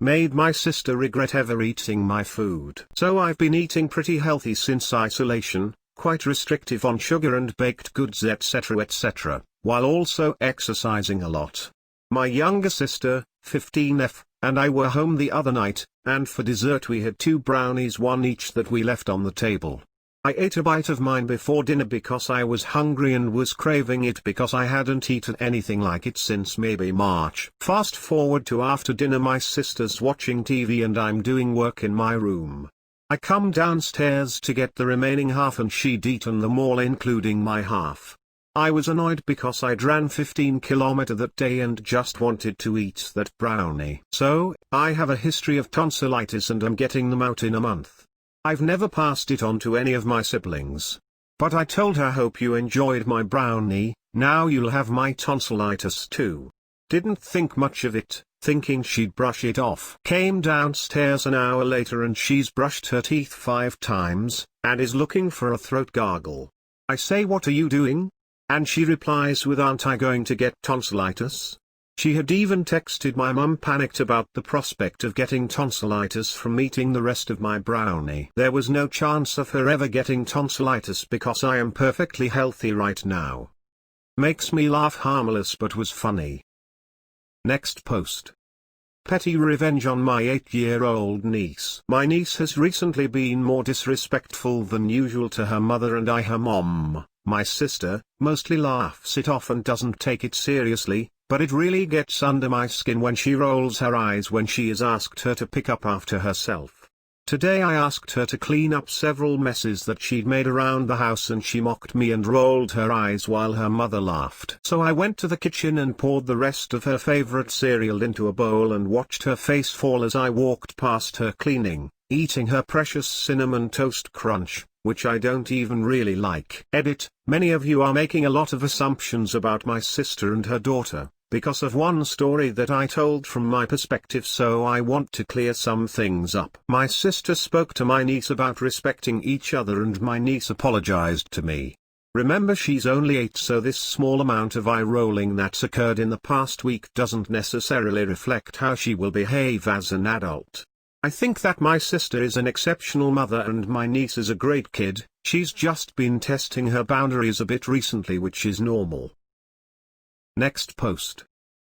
Made my sister regret ever eating my food. So I've been eating pretty healthy since isolation, quite restrictive on sugar and baked goods etc., while also exercising a lot. My younger sister, 15F, and I were home the other night, and for dessert we had 2 brownies, one each, that we left on the table. I ate a bite of mine before dinner because I was hungry and was craving it because I hadn't eaten anything like it since maybe March. Fast forward to after dinner, my sister's watching TV and I'm doing work in my room. I come downstairs to get the remaining half and she'd eaten them all, including my half. I was annoyed because I'd ran 15 km that day and just wanted to eat that brownie. So, I have a history of tonsillitis and I'm getting them out in a month. I've never passed it on to any of my siblings. But I told her, hope you enjoyed my brownie, now you'll have my tonsillitis too. Didn't think much of it, thinking she'd brush it off. Came downstairs an hour later and she's brushed her teeth 5 times, and is looking for a throat gargle. I say, what are you doing? And she replies with, aren't I going to get tonsillitis? She had even texted my mum, panicked about the prospect of getting tonsillitis from eating the rest of my brownie. There was no chance of her ever getting tonsillitis because I am perfectly healthy right now. Makes me laugh, harmless but was funny. Next post. Petty revenge on my 8-year-old niece. My niece has recently been more disrespectful than usual to her mother and her mom. My sister mostly laughs it off and doesn't take it seriously, but it really gets under my skin when she rolls her eyes when she is asked her to pick up after herself. Today I asked her to clean up several messes that she'd made around the house and she mocked me and rolled her eyes while her mother laughed. So I went to the kitchen and poured the rest of her favorite cereal into a bowl and watched her face fall as I walked past her cleaning, eating her precious Cinnamon Toast Crunch, which I don't even really like. Edit: many of you are making a lot of assumptions about my sister and her daughter, because of one story that I told from my perspective, so I want to clear some things up. My sister spoke to my niece about respecting each other and my niece apologized to me. Remember, she's only 8, so this small amount of eye rolling that's occurred in the past week doesn't necessarily reflect how she will behave as an adult. I think that my sister is an exceptional mother and my niece is a great kid. She's just been testing her boundaries a bit recently, which is normal. Next post.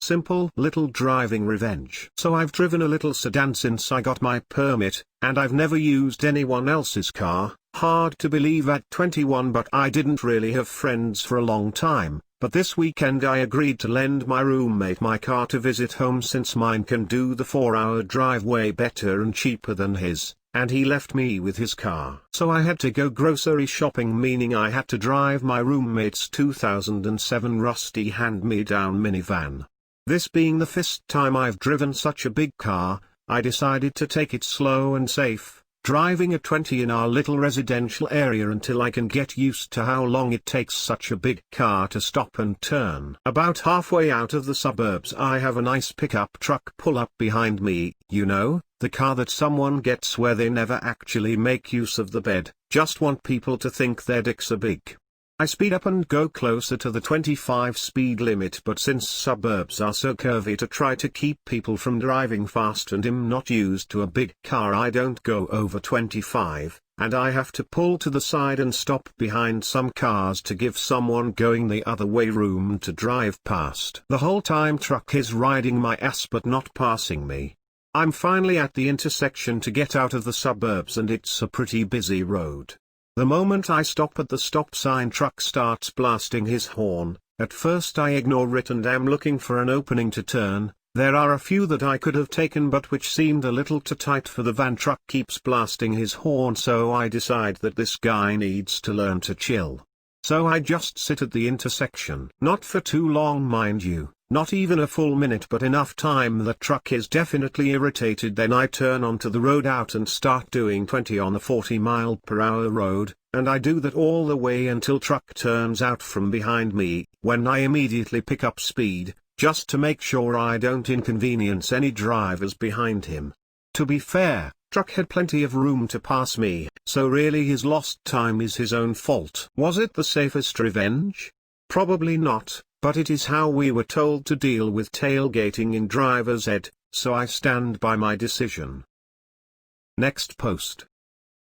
Simple little driving revenge. So I've driven a little sedan since I got my permit, and I've never used anyone else's car. Hard to believe at 21, but I didn't really have friends for a long time. But this weekend I agreed to lend my roommate my car to visit home since mine can do the 4-hour drive way better and cheaper than his, and he left me with his car. So I had to go grocery shopping, meaning I had to drive my roommate's 2007 rusty hand-me-down minivan. This being the first time I've driven such a big car, I decided to take it slow and safe, driving at 20 in our little residential area until I can get used to how long it takes such a big car to stop and turn. About halfway out of the suburbs I have a nice pickup truck pull up behind me, you know, the car that someone gets where they never actually make use of the bed, just want people to think their dicks are big. I speed up and go closer to the 25 speed limit, but since suburbs are so curvy, to try to keep people from driving fast and I'm not used to a big car, I don't go over 25, and I have to pull to the side and stop behind some cars to give someone going the other way room to drive past. The whole time truck is riding my ass but not passing me. I'm finally at the intersection to get out of the suburbs and it's a pretty busy road. The moment I stop at the stop sign, truck starts blasting his horn. At first I ignore it and am looking for an opening to turn. There are a few that I could have taken but which seemed a little too tight for the van. Truck keeps blasting his horn, so I decide that this guy needs to learn to chill. So I just sit at the intersection. Not for too long, mind you. Not even a full minute, but enough time that truck is definitely irritated. Then I turn onto the road out and start doing 20 on a 40-mile-per-hour road, and I do that all the way until truck turns out from behind me, when I immediately pick up speed, just to make sure I don't inconvenience any drivers behind him. To be fair, truck had plenty of room to pass me, so really his lost time is his own fault. Was it the safest revenge? Probably not. But it is how we were told to deal with tailgating in driver's ed, so I stand by my decision. Next post.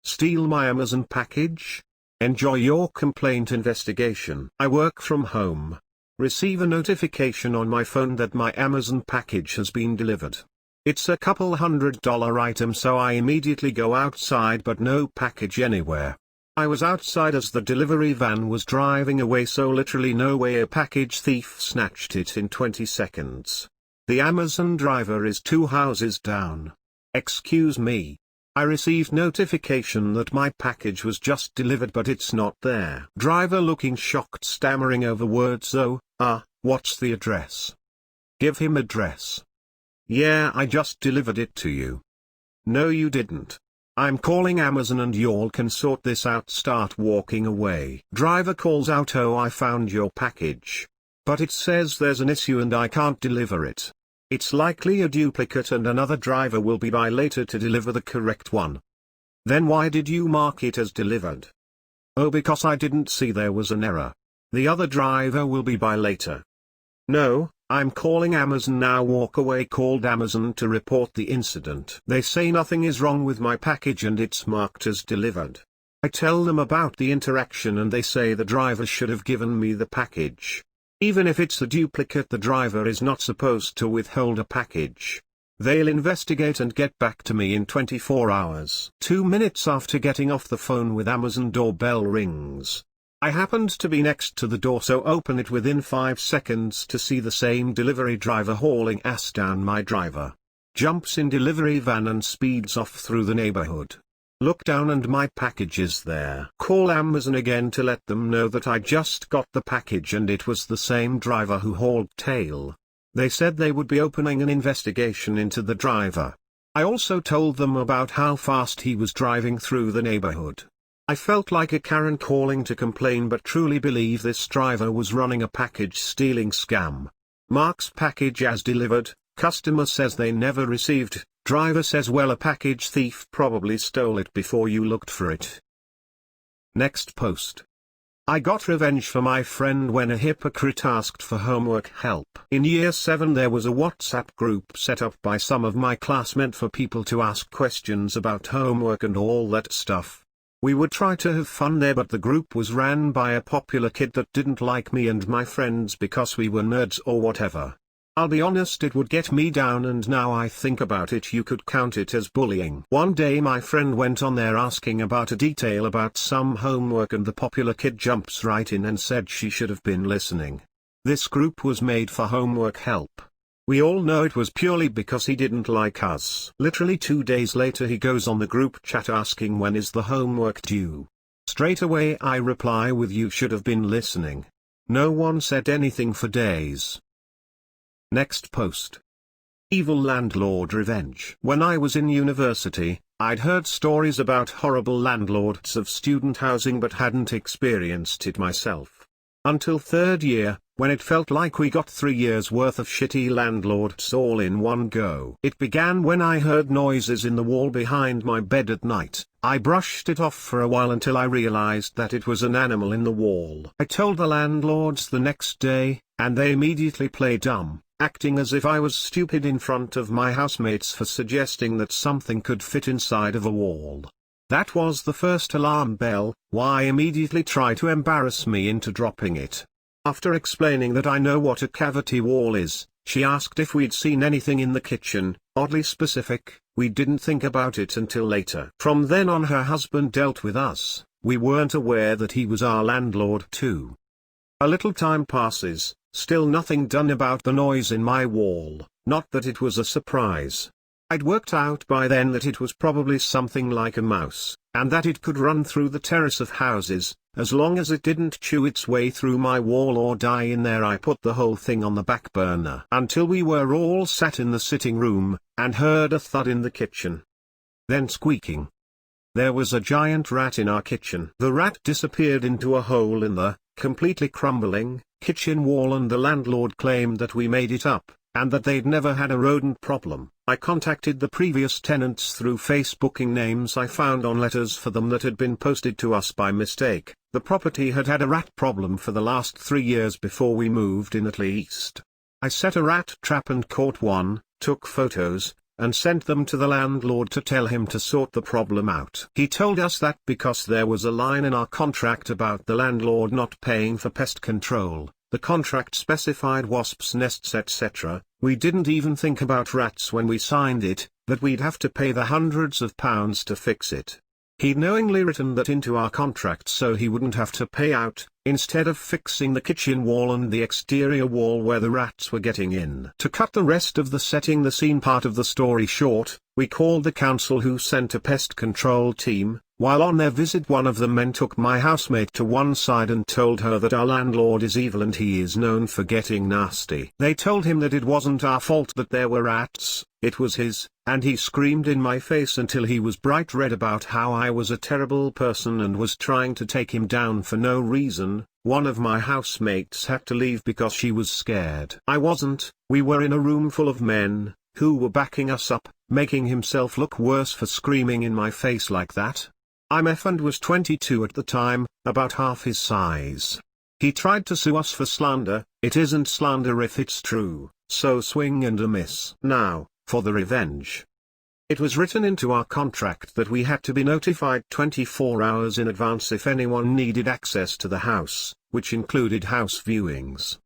Steal my Amazon package? Enjoy your complaint investigation. I work from home. Receive a notification on my phone that my Amazon package has been delivered. It's a couple $100 item, so I immediately go outside, but no package anywhere. I was outside as the delivery van was driving away, so literally no way a package thief snatched it in 20 seconds. The Amazon driver is 2 houses down. Excuse me. I received notification that my package was just delivered, but it's not there. Driver looking shocked, stammering over words. Oh, what's the address? Give him address. Yeah, I just delivered it to you. No, you didn't. I'm calling Amazon and y'all can sort this out. Start walking away. Driver calls out, oh, I found your package. But it says there's an issue and I can't deliver it. It's likely a duplicate and another driver will be by later to deliver the correct one. Then why did you mark it as delivered? Oh, because I didn't see there was an error. The other driver will be by later. No, I'm calling Amazon now. Walk away. Called Amazon to report the incident. They say nothing is wrong with my package and it's marked as delivered. I tell them about the interaction and they say the driver should have given me the package. Even if it's a duplicate, the driver is not supposed to withhold a package. They'll investigate and get back to me in 24 hours. 2 minutes after getting off the phone with Amazon, doorbell rings. I happened to be next to the door, so open it within 5 seconds to see the same delivery driver hauling ass down. My driver jumps in delivery van and speeds off through the neighborhood. Look down and my package is there. Call Amazon again to let them know that I just got the package and it was the same driver who hauled tail. They said they would be opening an investigation into the driver. I also told them about how fast he was driving through the neighborhood. I felt like a Karen calling to complain, but truly believe this driver was running a package stealing scam. Marks package as delivered, customer says they never received, driver says well, a package thief probably stole it before you looked for it. Next post. I got revenge for my friend when a hypocrite asked for homework help. In year 7 there was a WhatsApp group set up by some of my class meant for people to ask questions about homework and all that stuff. We would try to have fun there, but the group was ran by a popular kid that didn't like me and my friends because we were nerds or whatever. I'll be honest, it would get me down, and now I think about it, you could count it as bullying. One day my friend went on there asking about a detail about some homework and the popular kid jumps right in and said she should have been listening. This group was made for homework help. We all know it was purely because he didn't like us. Literally 2 days later he goes on the group chat asking when is the homework due. Straight away I reply with you should have been listening. No one said anything for days. Next post. Evil landlord revenge. When I was in university, I'd heard stories about horrible landlords of student housing but hadn't experienced it myself. Until 3rd year, when it felt like we got 3 years worth of shitty landlords all in one go. It began when I heard noises in the wall behind my bed at night. I brushed it off for a while until I realized that it was an animal in the wall. I told the landlords the next day, and they immediately played dumb, acting as if I was stupid in front of my housemates for suggesting that something could fit inside of a wall. That was the first alarm bell. Why immediately try to embarrass me into dropping it? After explaining that I know what a cavity wall is, she asked if we'd seen anything in the kitchen. Oddly specific. We didn't think about it until later. From then on her husband dealt with us. We weren't aware that he was our landlord too. A little time passes, still nothing done about the noise in my wall. Not that it was a surprise. I'd worked out by then that it was probably something like a mouse, and that it could run through the terrace of houses, as long as it didn't chew its way through my wall or die in there. I put the whole thing on the back burner until we were all sat in the sitting room, and heard a thud in the kitchen. Then squeaking. There was a giant rat in our kitchen. The rat disappeared into a hole in the, completely crumbling, kitchen wall, and the landlord claimed that we made it up, and that they'd never had a rodent problem. I contacted the previous tenants through Facebooking names I found on letters for them that had been posted to us by mistake. The property had had a rat problem for the last 3 years before we moved in at least. I set a rat trap and caught one, took photos, and sent them to the landlord to tell him to sort the problem out. He told us that because there was a line in our contract about the landlord not paying for pest control, the contract specified wasps' nests etc., we didn't even think about rats when we signed it, that we'd have to pay the hundreds of pounds to fix it. He'd knowingly written that into our contract so he wouldn't have to pay out, instead of fixing the kitchen wall and the exterior wall where the rats were getting in. To cut the rest of the setting the scene part of the story short, we called the council who sent a pest control team. While on their visit one of the men took my housemate to one side and told her that our landlord is evil and he is known for getting nasty. They told him that it wasn't our fault that there were rats, it was his, and he screamed in my face until he was bright red about how I was a terrible person and was trying to take him down for no reason. One of my housemates had to leave because she was scared. I wasn't. We were in a room full of men, who were backing us up, making himself look worse for screaming in my face like that. I'm F and was 22 at the time, about half his size. He tried to sue us for slander. It isn't slander if it's true, so swing and a miss. Now, for the revenge. It was written into our contract that we had to be notified 24 hours in advance if anyone needed access to the house, which included house viewings.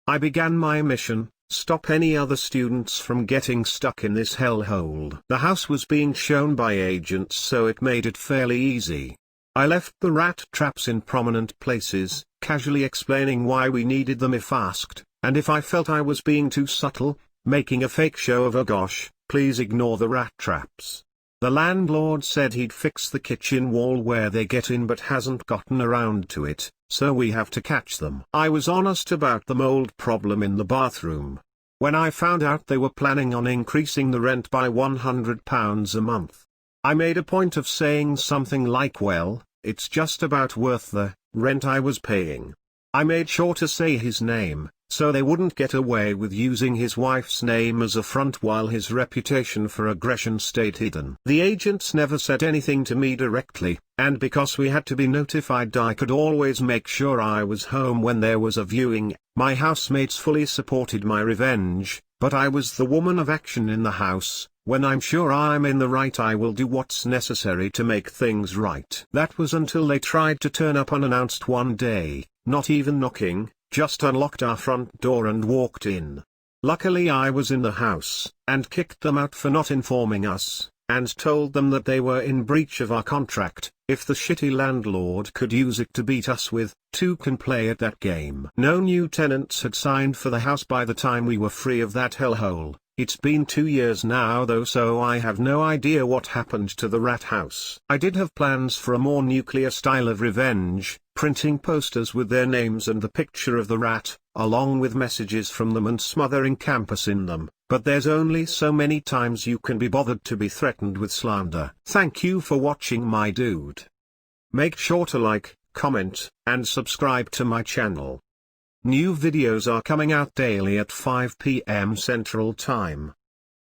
I began my mission: stop any other students from getting stuck in this hellhole. The house was being shown by agents so it made it fairly easy. I left the rat traps in prominent places, casually explaining why we needed them if asked, and if I felt I was being too subtle, making a fake show of "oh gosh, please ignore the rat traps." The landlord said he'd fix the kitchen wall where they get in but hasn't gotten around to it, so we have to catch them. I was honest about the mold problem in the bathroom. When I found out they were planning on increasing the rent by £100 a month, I made a point of saying something like, well, it's just about worth the rent I was paying. I made sure to say his name, so they wouldn't get away with using his wife's name as a front while his reputation for aggression stayed hidden. The agents never said anything to me directly, and because we had to be notified I could always make sure I was home when there was a viewing. My housemates fully supported my revenge, but I was the woman of action in the house. When I'm sure I'm in the right, I will do what's necessary to make things right. That was until they tried to turn up unannounced one day, not even knocking, just unlocked our front door and walked in. Luckily I was in the house, and kicked them out for not informing us, and told them that they were in breach of our contract. If the shitty landlord could use it to beat us with, two can play at that game. No new tenants had signed for the house by the time we were free of that hellhole. It's been 2 years now though, so I have no idea what happened to the rat house. I did have plans for a more nuclear style of revenge, printing posters with their names and the picture of the rat, along with messages from them and smothering campus in them, but there's only so many times you can be bothered to be threatened with slander. Thank you for watching my dude. Make sure to like, comment, and subscribe to my channel. New videos are coming out daily at 5 PM Central Time.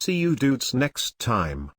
See you dudes next time.